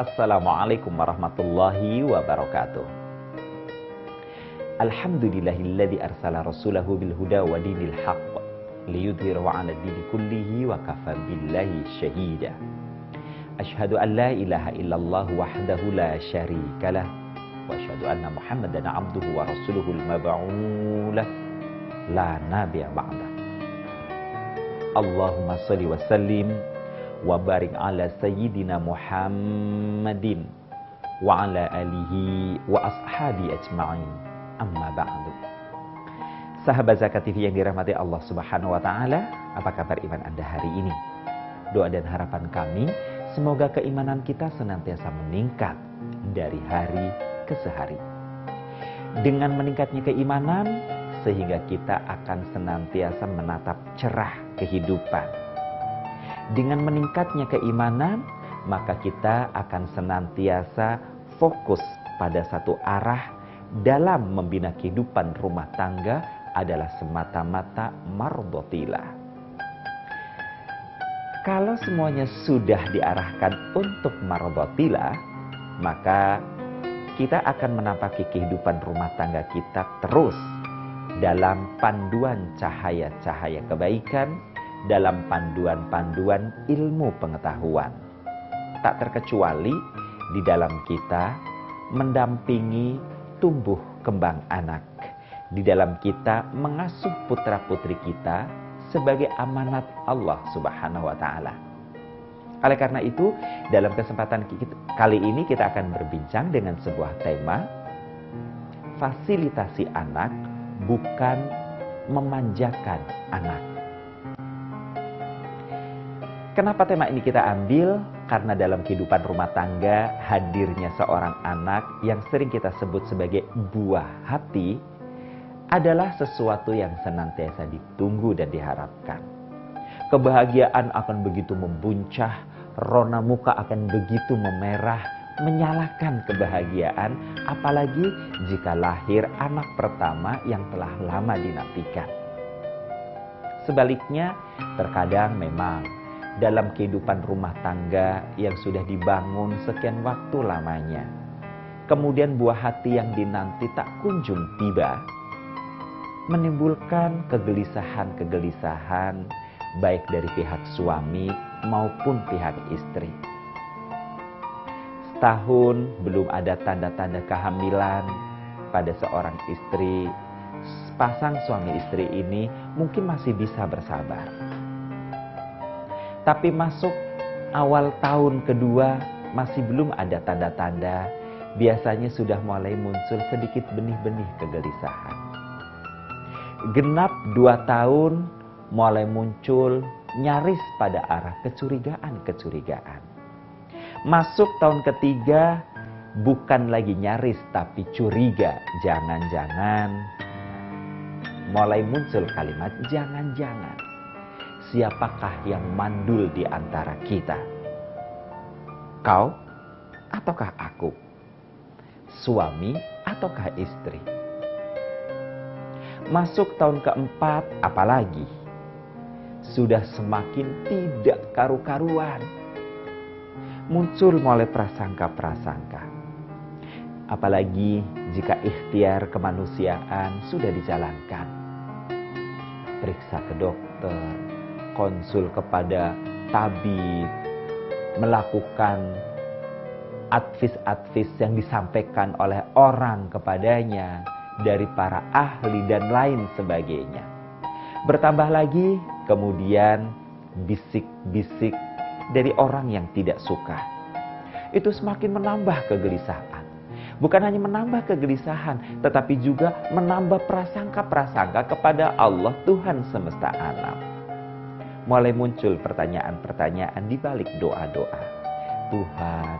Assalamualaikum warahmatullahi wabarakatuh. Alhamdulillahilladzi arsala rasulahu bil huda wa dinil haqq liyudhhirahu 'ala dini kullihi wa kafa billahi syahida. Asyhadu an la ilaha illallah wahdahu la syarikalah wa asyhadu anna Muhammadan 'abduhu wa rasuluhul mab'uuts la nabiyya ba'da. Allahumma shalli wa sallim wa barik ala sayyidina Muhammadin wa ala alihi wa ashabi ajma'in, amma ba'du. Sahabat Zakat TV yang dirahmati Allah Subhanahu wa taala, apa kabar iman Anda hari ini? Doa dan harapan kami semoga keimanan kita senantiasa meningkat dari hari ke hari. Dengan meningkatnya keimanan sehingga kita akan senantiasa menatap cerah kehidupan. Dengan meningkatnya keimanan, maka kita akan senantiasa fokus pada satu arah dalam membina kehidupan rumah tangga adalah semata-mata mardhatillah. Kalau semuanya sudah diarahkan untuk mardhatillah, maka kita akan menampaki kehidupan rumah tangga kita terus dalam panduan cahaya-cahaya kebaikan, dalam panduan-panduan ilmu pengetahuan. Tak terkecuali di dalam kita mendampingi tumbuh kembang anak. Di dalam kita mengasuh putra-putri kita sebagai amanat Allah Subhanahu wa taala. Oleh karena itu, dalam kesempatan kali ini kita akan berbincang dengan sebuah tema, fasilitasi anak bukan memanjakan anak. Kenapa tema ini kita ambil? Karena dalam kehidupan rumah tangga hadirnya seorang anak yang sering kita sebut sebagai buah hati adalah sesuatu yang senantiasa ditunggu dan diharapkan. Kebahagiaan akan begitu membuncah, rona muka akan begitu memerah, menyalakan kebahagiaan, apalagi jika lahir anak pertama yang telah lama dinantikan. Sebaliknya, terkadang memang dalam kehidupan rumah tangga yang sudah dibangun sekian waktu lamanya, kemudian buah hati yang dinanti tak kunjung tiba, menimbulkan kegelisahan-kegelisahan baik dari pihak suami maupun pihak istri. Setahun belum ada tanda-tanda kehamilan pada seorang istri, pasang suami istri ini mungkin masih bisa bersabar. Tapi masuk awal tahun kedua masih belum ada tanda-tanda, biasanya sudah mulai muncul sedikit benih-benih kegelisahan. Genap 2 tahun mulai muncul nyaris pada arah kecurigaan-kecurigaan. Masuk tahun ketiga bukan lagi nyaris tapi curiga, jangan-jangan. Mulai muncul kalimat jangan-jangan. Siapakah yang mandul di antara kita? Kau ataukah aku? Suami ataukah istri? Masuk tahun keempat apalagi? Sudah semakin tidak karu-karuan. Muncul mulai prasangka-prasangka. Apalagi jika ikhtiar kemanusiaan sudah dijalankan. Periksa ke dokter, konsul kepada tabib, melakukan advis-advis yang disampaikan oleh orang kepadanya dari para ahli dan lain sebagainya. Bertambah lagi kemudian bisik-bisik dari orang yang tidak suka. Itu semakin menambah kegelisahan. Bukan hanya menambah kegelisahan, tetapi juga menambah prasangka-prasangka kepada Allah Tuhan semesta alam. Mulai muncul pertanyaan-pertanyaan di balik doa-doa. Tuhan,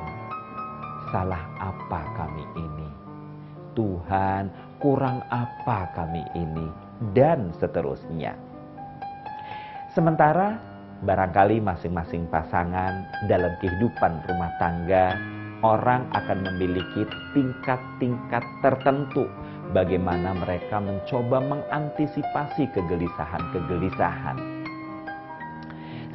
salah apa kami ini? Tuhan, kurang apa kami ini? Dan seterusnya. Sementara barangkali masing-masing pasangan dalam kehidupan rumah tangga, orang akan memiliki tingkat-tingkat tertentu bagaimana mereka mencoba mengantisipasi kegelisahan-kegelisahan.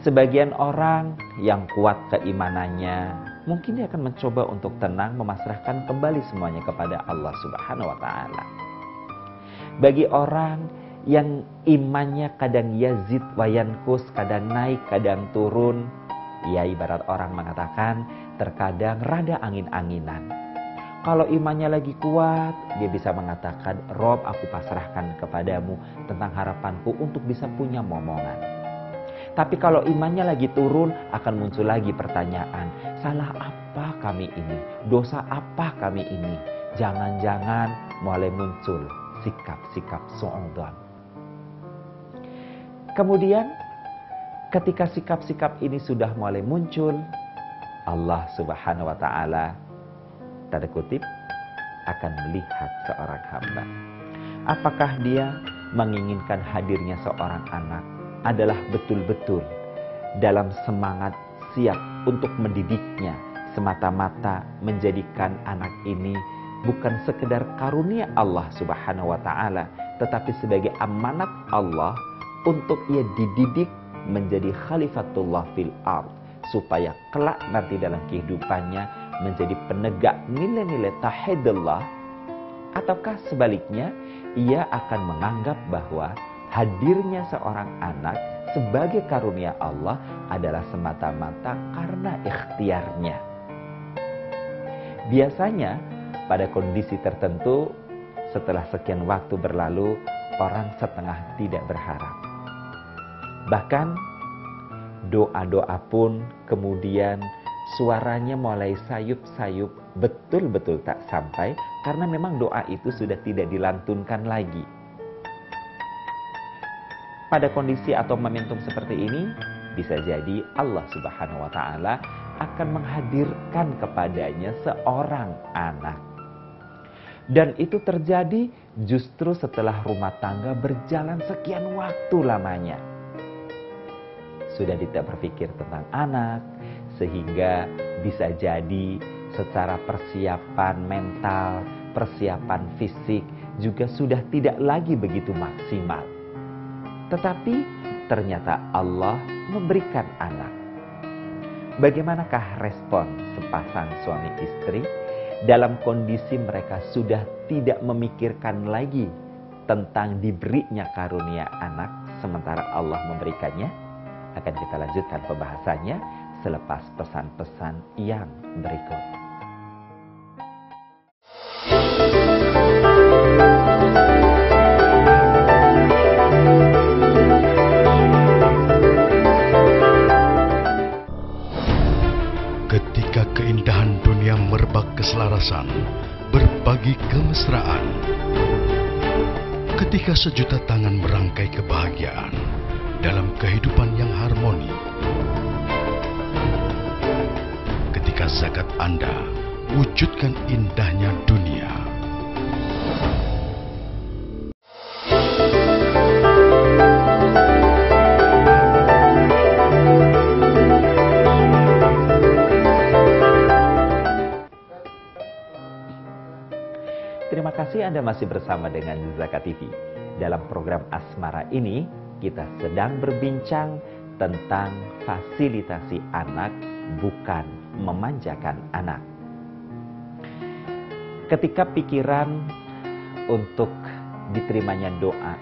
Sebagian orang yang kuat keimanannya mungkin dia akan mencoba untuk tenang, memasrahkan kembali semuanya kepada Allah Subhanahu wa Ta'ala. Bagi orang yang imannya kadang yazid wa yanqus, kadang naik, kadang turun, ya ibarat orang mengatakan terkadang rada angin-anginan. Kalau imannya lagi kuat, dia bisa mengatakan, Rob, aku pasrahkan kepadamu tentang harapanku untuk bisa punya momongan. Tapi kalau imannya lagi turun, akan muncul lagi pertanyaan, salah apa kami ini? Dosa apa kami ini? Jangan-jangan mulai muncul sikap-sikap su'udzon. Kemudian, ketika sikap-sikap ini sudah mulai muncul, Allah Subhanahu wa Ta'ala, tanda kutip, akan melihat seorang hamba. Apakah dia menginginkan hadirnya seorang anak adalah betul-betul dalam semangat siap untuk mendidiknya, semata-mata menjadikan anak ini bukan sekedar karunia Allah Subhanahu wa Ta'ala, tetapi sebagai amanat Allah untuk ia dididik menjadi khalifatullah fil ard, supaya kelak nanti dalam kehidupannya menjadi penegak nilai-nilai tauhidillah, ataukah sebaliknya ia akan menganggap bahwa hadirnya seorang anak sebagai karunia Allah adalah semata-mata karena ikhtiarnya. Biasanya pada kondisi tertentu setelah sekian waktu berlalu, orang setengah tidak berharap. Bahkan doa-doa pun kemudian suaranya mulai sayup-sayup, betul-betul tak sampai, karena memang doa itu sudah tidak dilantunkan lagi. Pada kondisi atau momentum seperti ini, bisa jadi Allah Subhanahu wa Ta'ala akan menghadirkan kepadanya seorang anak. Dan itu terjadi justru setelah rumah tangga berjalan sekian waktu lamanya. Sudah tidak berpikir tentang anak, sehingga bisa jadi secara persiapan mental, persiapan fisik juga sudah tidak lagi begitu maksimal. Tetapi ternyata Allah memberikan anak. Bagaimanakah respon sepasang suami istri dalam kondisi mereka sudah tidak memikirkan lagi tentang diberinya karunia anak sementara Allah memberikannya? Akan kita lanjutkan pembahasannya selepas pesan-pesan yang berikut. Ketika keindahan dunia merebak keselarasan, berbagi kemesraan. Ketika sejuta tangan merangkai kebahagiaan dalam kehidupan yang harmoni. Ketika zakat Anda wujudkan indahnya dunia. Terima kasih Anda masih bersama dengan Zakat TV. Dalam program Asmara ini, kita sedang berbincang tentang fasilitasi anak, bukan memanjakan anak. Ketika pikiran untuk diterimanya doa,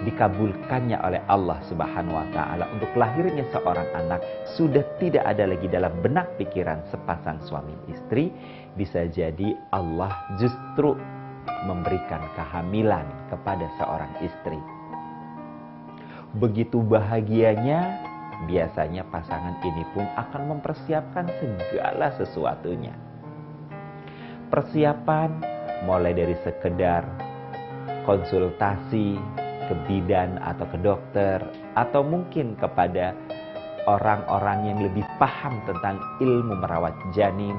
dikabulkannya oleh Allah Subhanahu wa Ta'ala untuk lahirnya seorang anak sudah tidak ada lagi dalam benak pikiran sepasang suami istri, bisa jadi Allah justru memberikan kehamilan kepada seorang istri. Begitu bahagianya, biasanya pasangan ini pun akan mempersiapkan segala sesuatunya. Persiapan mulai dari sekedar konsultasi ke bidan atau ke dokter, atau mungkin kepada orang-orang yang lebih paham tentang ilmu merawat janin,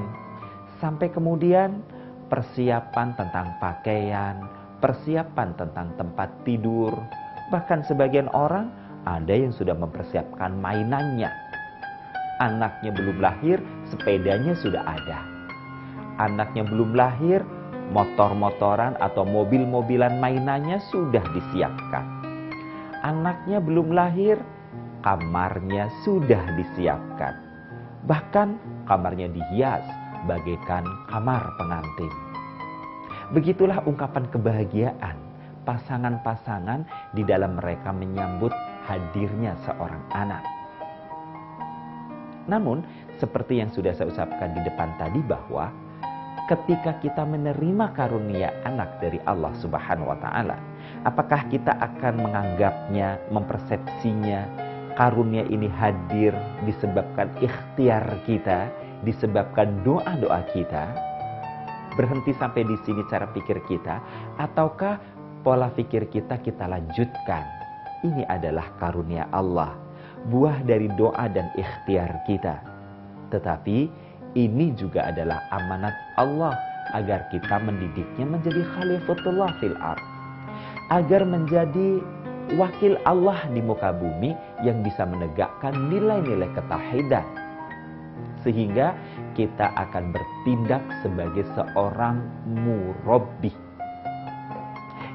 sampai kemudian persiapan tentang pakaian, persiapan tentang tempat tidur. Bahkan sebagian orang ada yang sudah mempersiapkan mainannya. Anaknya belum lahir, sepedanya sudah ada. Anaknya belum lahir, motor-motoran atau mobil-mobilan mainannya sudah disiapkan. Anaknya belum lahir, kamarnya sudah disiapkan. Bahkan kamarnya dihias bagaikan kamar pengantin. Begitulah ungkapan kebahagiaan pasangan-pasangan di dalam mereka menyambut hadirnya seorang anak. Namun, seperti yang sudah saya ucapkan di depan tadi bahwa ketika kita menerima karunia anak dari Allah Subhanahu wa taala, apakah kita akan menganggapnya, mempersepsinya karunia ini hadir disebabkan ikhtiar kita, disebabkan doa-doa kita? Berhenti sampai di sini cara pikir kita, ataukah pola pikir kita lanjutkan? Ini adalah karunia Allah, buah dari doa dan ikhtiar kita. Tetapi ini juga adalah amanat Allah agar kita mendidiknya menjadi khalifatullah fil ardh, agar menjadi wakil Allah di muka bumi yang bisa menegakkan nilai-nilai ketauhidan, sehingga kita akan bertindak sebagai seorang murabbi.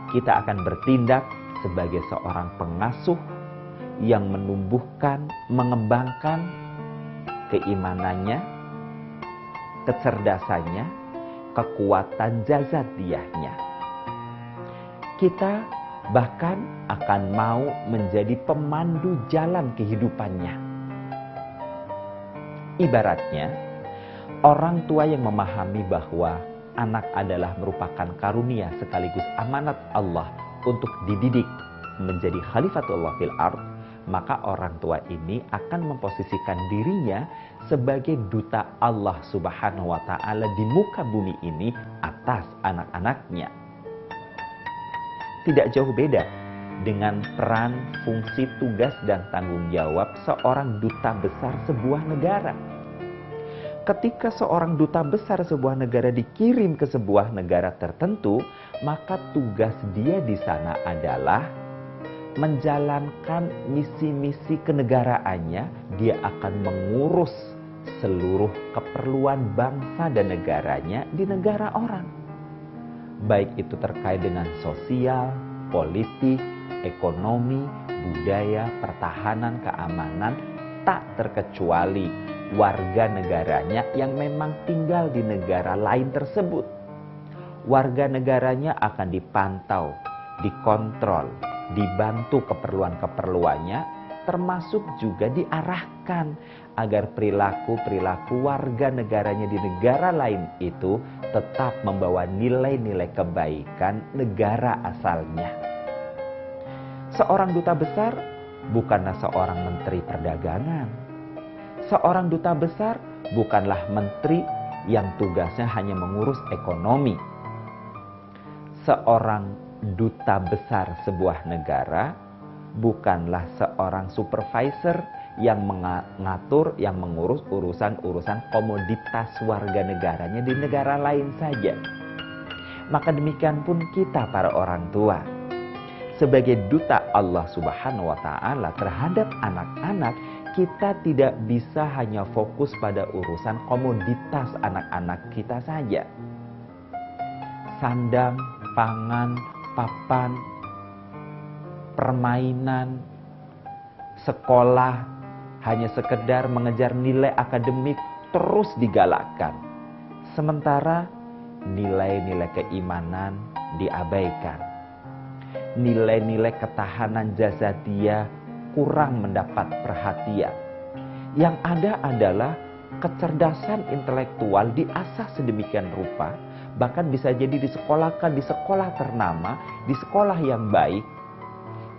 Kita akan bertindak sebagai seorang pengasuh yang menumbuhkan, mengembangkan keimanannya, kecerdasannya, kekuatan jazadiyahnya. Kita bahkan akan mau menjadi pemandu jalan kehidupannya. Ibaratnya, orang tua yang memahami bahwa anak adalah merupakan karunia sekaligus amanat Allah untuk dididik menjadi khalifatullah fil ardh, maka orang tua ini akan memposisikan dirinya sebagai duta Allah Subhanahu wa taala di muka bumi ini atas anak-anaknya. Tidak jauh beda dengan peran, fungsi, tugas, dan tanggung jawab seorang duta besar sebuah negara. Ketika seorang duta besar sebuah negara dikirim ke sebuah negara tertentu, maka tugas dia di sana adalah menjalankan misi-misi kenegaraannya. Dia akan mengurus seluruh keperluan bangsa dan negaranya di negara orang. Baik itu terkait dengan sosial, politik, ekonomi, budaya, pertahanan, keamanan, tak terkecuali warga negaranya yang memang tinggal di negara lain tersebut. Warga negaranya akan dipantau, dikontrol, dibantu keperluan-keperluannya, termasuk juga diarahkan agar perilaku-perilaku warga negaranya di negara lain itu tetap membawa nilai-nilai kebaikan negara asalnya. Seorang duta besar bukanlah seorang menteri perdagangan. Seorang duta besar bukanlah menteri yang tugasnya hanya mengurus ekonomi. Seorang duta besar sebuah negara bukanlah seorang supervisor yang mengatur, yang mengurus urusan-urusan komoditas warga negaranya di negara lain saja. Maka demikian pun kita para orang tua, sebagai duta Allah Subhanahu wa taala terhadap anak-anak, kita tidak bisa hanya fokus pada urusan komoditas anak-anak kita saja. Sandang, pangan, papan, permainan, sekolah, hanya sekedar mengejar nilai akademik terus digalakkan. Sementara nilai-nilai keimanan diabaikan. Nilai-nilai ketahanan jazadiyah kurang mendapat perhatian. Yang ada adalah kecerdasan intelektual diasah sedemikian rupa, bahkan bisa jadi disekolahkan di sekolah ternama, di sekolah yang baik,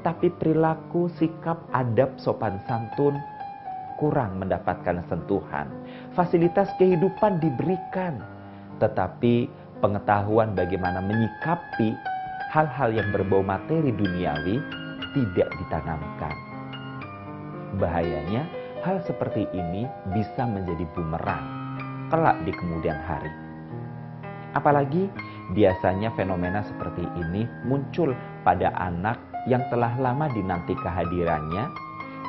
tapi perilaku, sikap, adab, sopan santun kurang mendapatkan sentuhan. Fasilitas kehidupan diberikan, tetapi pengetahuan bagaimana menyikapi hal-hal yang berbau materi duniawi tidak ditanamkan. Bahayanya, hal seperti ini bisa menjadi bumerang kelak di kemudian hari. Apalagi biasanya fenomena seperti ini muncul pada anak yang telah lama dinanti kehadirannya,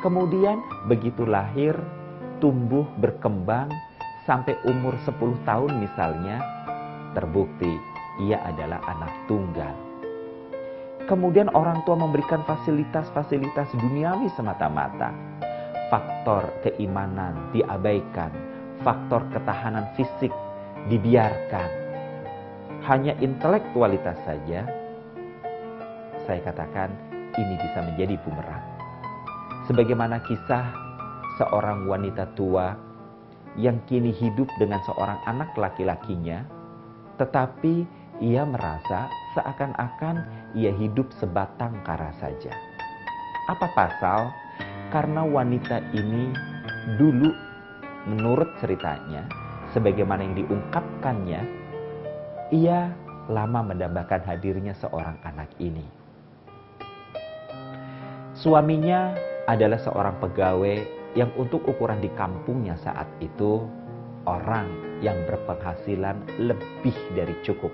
kemudian begitu lahir, tumbuh, berkembang, sampai umur 10 tahun misalnya, terbukti ia adalah anak tunggal. Kemudian orang tua memberikan fasilitas-fasilitas duniawi semata-mata. Faktor keimanan diabaikan, faktor ketahanan fisik dibiarkan, hanya intelektualitas saja, saya katakan ini bisa menjadi bumerang. Sebagaimana kisah seorang wanita tua yang kini hidup dengan seorang anak laki-lakinya, tetapi ia merasa seakan-akan ia hidup sebatang kara saja. Apa pasal? Karena wanita ini dulu menurut ceritanya, sebagaimana yang diungkapkannya, ia lama mendambakan hadirnya seorang anak ini. Suaminya adalah seorang pegawai yang untuk ukuran di kampungnya saat itu orang yang berpenghasilan lebih dari cukup.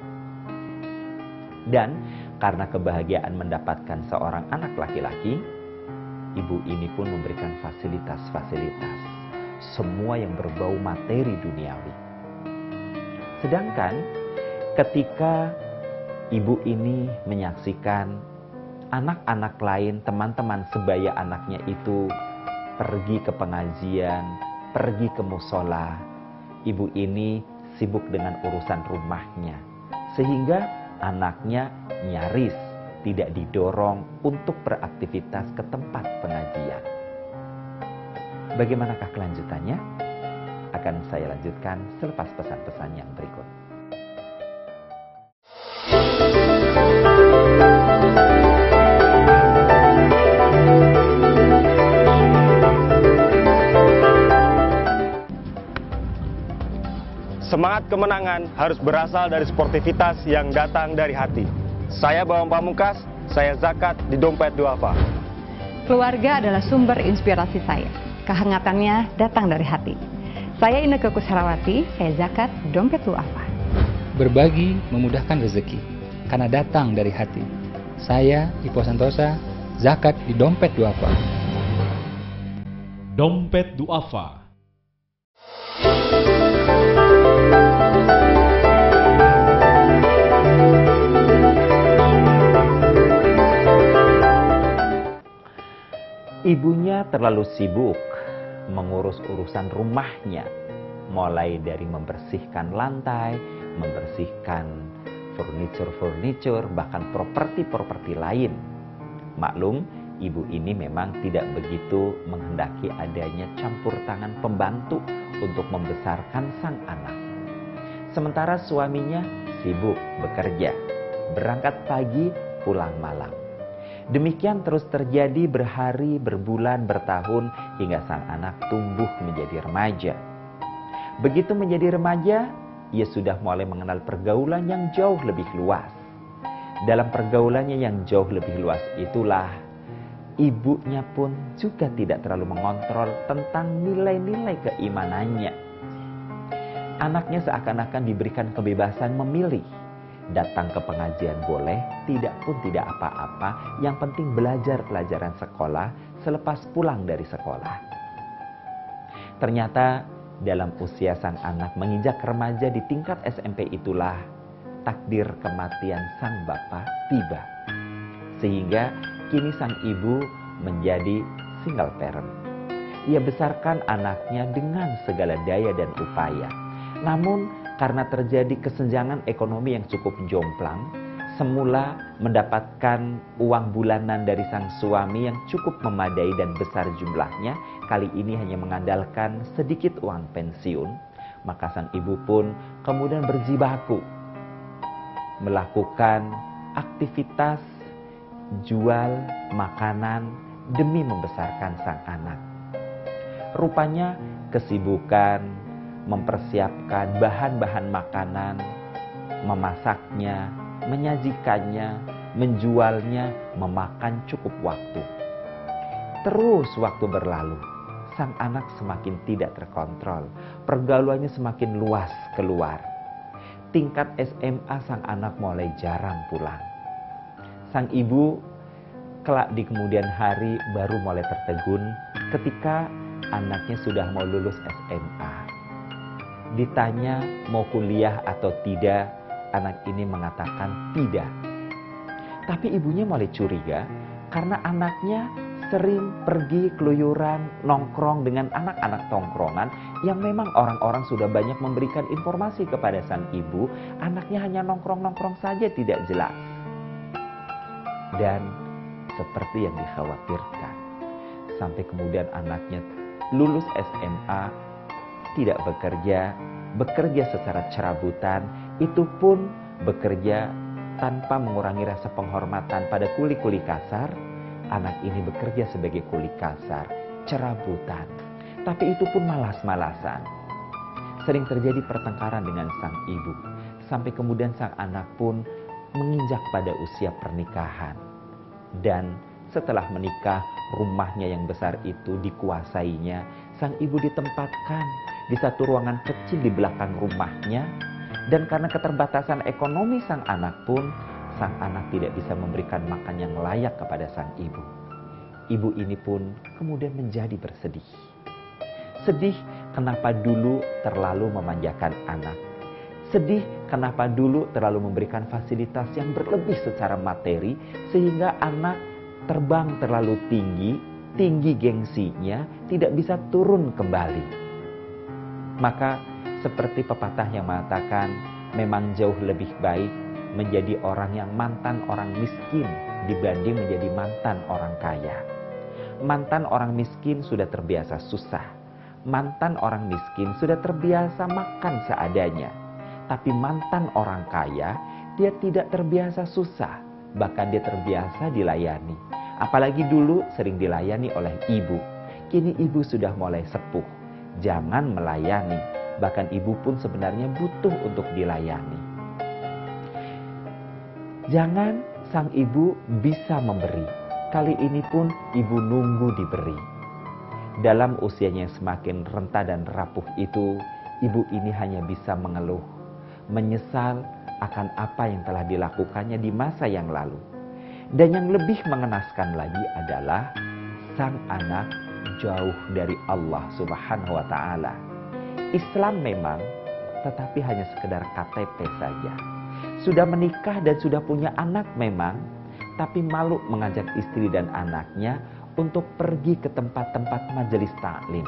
Dan karena kebahagiaan mendapatkan seorang anak laki-laki, ibu ini pun memberikan fasilitas-fasilitas, semua yang berbau materi duniawi. Sedangkan ketika ibu ini menyaksikan anak-anak lain, teman-teman sebaya anaknya itu pergi ke pengajian, pergi ke musola, ibu ini sibuk dengan urusan rumahnya, sehingga anaknya nyaris tidak didorong untuk beraktivitas ke tempat pengajian. Bagaimanakah kelanjutannya? Akan saya lanjutkan selepas pesan-pesan yang berikut. Semangat kemenangan harus berasal dari sportivitas yang datang dari hati. Saya Bawang Pamungkas, saya zakat di Dompet Duafa. Keluarga adalah sumber inspirasi saya. Kehangatannya datang dari hati. Saya Inneke Kusharawati, saya zakat di Dompet Duafa. Berbagi memudahkan rezeki, karena datang dari hati. Saya Ipo Santosa, zakat di Dompet Duafa. Dompet Duafa. Ibunya terlalu sibuk mengurus urusan rumahnya, mulai dari membersihkan lantai, membersihkan furnitur, bahkan properti-properti lain. Maklum, ibu ini memang tidak begitu menghendaki adanya campur tangan pembantu untuk membesarkan sang anak. Sementara suaminya sibuk bekerja, berangkat pagi, pulang malam. Demikian terus terjadi berhari, berbulan, bertahun, hingga sang anak tumbuh menjadi remaja. Begitu menjadi remaja, ia sudah mulai mengenal pergaulan yang jauh lebih luas. Dalam pergaulannya yang jauh lebih luas itulah, ibunya pun juga tidak terlalu mengontrol tentang nilai-nilai keimanannya. Anaknya seakan-akan diberikan kebebasan memilih. Datang ke pengajian boleh, tidak pun tidak apa-apa, yang penting belajar pelajaran sekolah selepas pulang dari sekolah. Ternyata dalam usia sang anak menginjak remaja di tingkat SMP itulah takdir kematian sang bapak tiba. Sehingga kini sang ibu menjadi single parent. Ia besarkan anaknya dengan segala daya dan upaya. Namun karena terjadi kesenjangan ekonomi yang cukup jomplang, semula mendapatkan uang bulanan dari sang suami yang cukup memadai dan besar jumlahnya, kali ini hanya mengandalkan sedikit uang pensiun, maka sang ibu pun kemudian berjibaku melakukan aktivitas jual makanan demi membesarkan sang anak. Rupanya kesibukan mempersiapkan bahan-bahan makanan, memasaknya, menyajikannya, menjualnya, memakan cukup waktu. Terus waktu berlalu, sang anak semakin tidak terkontrol, pergaulannya semakin luas keluar. Tingkat SMA sang anak mulai jarang pulang. Sang ibu kelak di kemudian hari baru mulai tertegun ketika anaknya sudah mau lulus SMA. Ditanya mau kuliah atau tidak, anak ini mengatakan tidak. Tapi ibunya mulai curiga karena anaknya sering pergi keluyuran, nongkrong dengan anak-anak tongkrongan yang memang orang-orang sudah banyak memberikan informasi kepada sang ibu, anaknya hanya nongkrong-nongkrong saja tidak jelas. Dan seperti yang dikhawatirkan, sampai kemudian anaknya lulus SMA, tidak bekerja secara cerabutan, itu pun bekerja tanpa mengurangi rasa penghormatan pada kuli-kuli kasar. Anak ini bekerja sebagai kuli kasar, cerabutan, tapi itu pun malas-malasan. Sering terjadi pertengkaran dengan sang ibu, sampai kemudian sang anak pun menginjak pada usia pernikahan. Dan setelah menikah, rumahnya yang besar itu dikuasainya. Sang ibu ditempatkan di satu ruangan kecil di belakang rumahnya. Dan karena keterbatasan ekonomi sang anak pun, sang anak tidak bisa memberikan makan yang layak kepada sang ibu. Ibu ini pun kemudian menjadi bersedih. Sedih kenapa dulu terlalu memanjakan anak. Sedih kenapa dulu terlalu memberikan fasilitas yang berlebih secara materi, sehingga anak terbang terlalu tinggi gengsinya, tidak bisa turun kembali. Maka seperti pepatah yang mengatakan, memang jauh lebih baik menjadi orang yang mantan orang miskin dibanding menjadi mantan orang kaya. Mantan orang miskin sudah terbiasa susah. Mantan orang miskin sudah terbiasa makan seadanya. Tapi mantan orang kaya, dia tidak terbiasa susah. Bahkan dia terbiasa dilayani. Apalagi dulu sering dilayani oleh ibu. Kini ibu sudah mulai sepuh. Jangan melayani. Bahkan ibu pun sebenarnya butuh untuk dilayani. Jangan sang ibu bisa memberi. Kali ini pun ibu nunggu diberi. Dalam usianya yang semakin renta dan rapuh itu, ibu ini hanya bisa mengeluh, menyesal akan apa yang telah dilakukannya di masa yang lalu. Dan yang lebih mengenaskan lagi adalah sang anak jauh dari Allah Subhanahu wa Ta'ala. Islam memang, tetapi hanya sekedar KTP saja. Sudah menikah dan sudah punya anak memang, tapi malu mengajak istri dan anaknya untuk pergi ke tempat-tempat majelis taklim.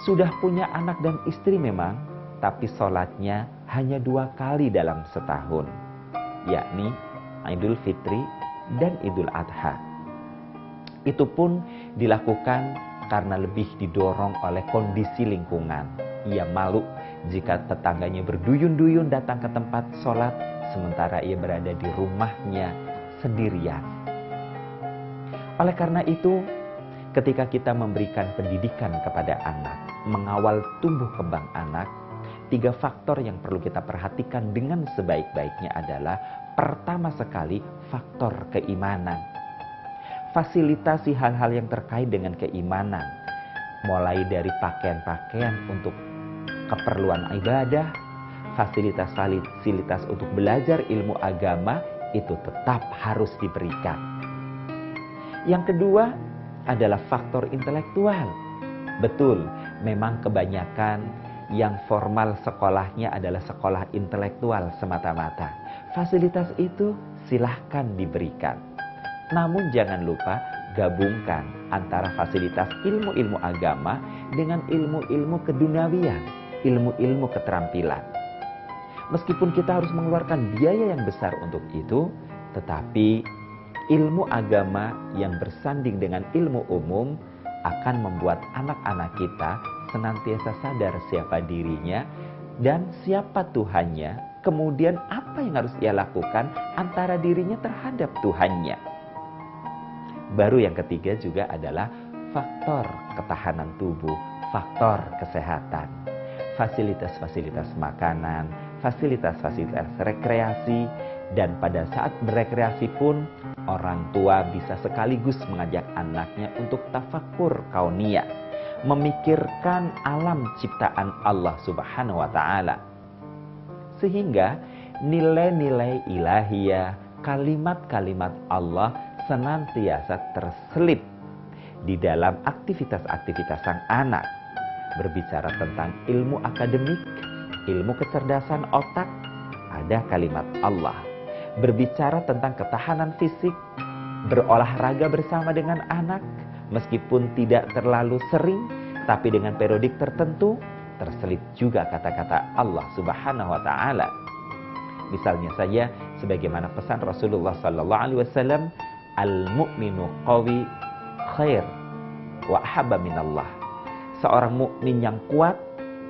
Sudah punya anak dan istri memang, tapi sholatnya hanya 2 kali dalam setahun, yakni Idul Fitri dan Idul Adha. Itu pun dilakukan karena lebih didorong oleh kondisi lingkungan. Ia malu jika tetangganya berduyun-duyun datang ke tempat sholat, sementara ia berada di rumahnya sendirian. Oleh karena itu, ketika kita memberikan pendidikan kepada anak, mengawal tumbuh kembang anak, 3 faktor yang perlu kita perhatikan dengan sebaik-baiknya adalah, pertama sekali, faktor keimanan. Fasilitasi hal-hal yang terkait dengan keimanan, mulai dari pakaian-pakaian untuk keperluan ibadah, fasilitas untuk belajar ilmu agama, itu tetap harus diberikan. Yang kedua adalah faktor intelektual. Betul, memang kebanyakan yang formal sekolahnya adalah sekolah intelektual semata-mata. Fasilitas itu silahkan diberikan. Namun jangan lupa gabungkan antara fasilitas ilmu-ilmu agama dengan ilmu-ilmu keduniawian, ilmu-ilmu keterampilan. Meskipun kita harus mengeluarkan biaya yang besar untuk itu, tetapi ilmu agama yang bersanding dengan ilmu umum akan membuat anak-anak kita senantiasa sadar siapa dirinya dan siapa Tuhannya, kemudian apa yang harus ia lakukan antara dirinya terhadap Tuhannya. Baru yang ketiga juga adalah faktor ketahanan tubuh, faktor kesehatan, fasilitas-fasilitas makanan, fasilitas-fasilitas rekreasi, dan pada saat berekreasi pun orang tua bisa sekaligus mengajak anaknya untuk tafakur kauniyah, memikirkan alam ciptaan Allah Subhanahu wa Ta'ala. Sehingga nilai-nilai ilahiyah, kalimat-kalimat Allah senantiasa terselip di dalam aktivitas-aktivitas sang anak. Berbicara tentang ilmu akademik, ilmu kecerdasan otak, ada kalimat Allah. Berbicara tentang ketahanan fisik, berolahraga bersama dengan anak, meskipun tidak terlalu sering, tapi dengan periodik tertentu, terselip juga kata-kata Allah Subhanahu wa Ta'ala. Misalnya saja, sebagaimana pesan Rasulullah Sallallahu Alaihi Wasallam, al-mu'minu qawi khair wa ahabba minallah. Seorang mukmin yang kuat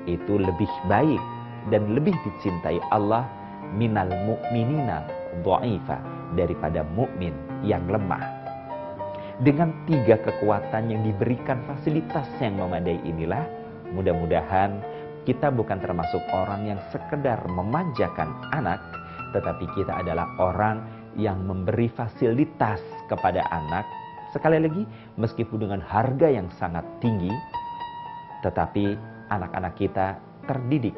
itu lebih baik dan lebih dicintai Allah minal mu'minina dha'ifa, daripada mukmin yang lemah. Dengan 3 kekuatan yang diberikan fasilitas yang memadai inilah, mudah-mudahan kita bukan termasuk orang yang sekedar memanjakan anak, tetapi kita adalah orang yang memberi fasilitas kepada anak. Sekali lagi, meskipun dengan harga yang sangat tinggi, tetapi anak-anak kita terdidik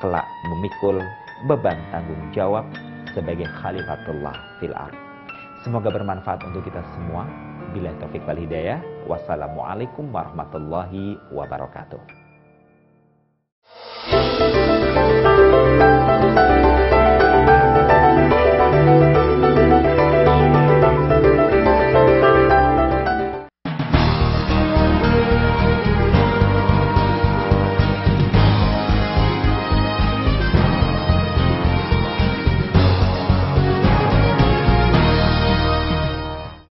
kelak memikul beban tanggung jawab sebagai khalifatullah fil ardh. Semoga bermanfaat untuk kita semua. Billahi taufik wal hidayah. Wassalamualaikum warahmatullahi wabarakatuh.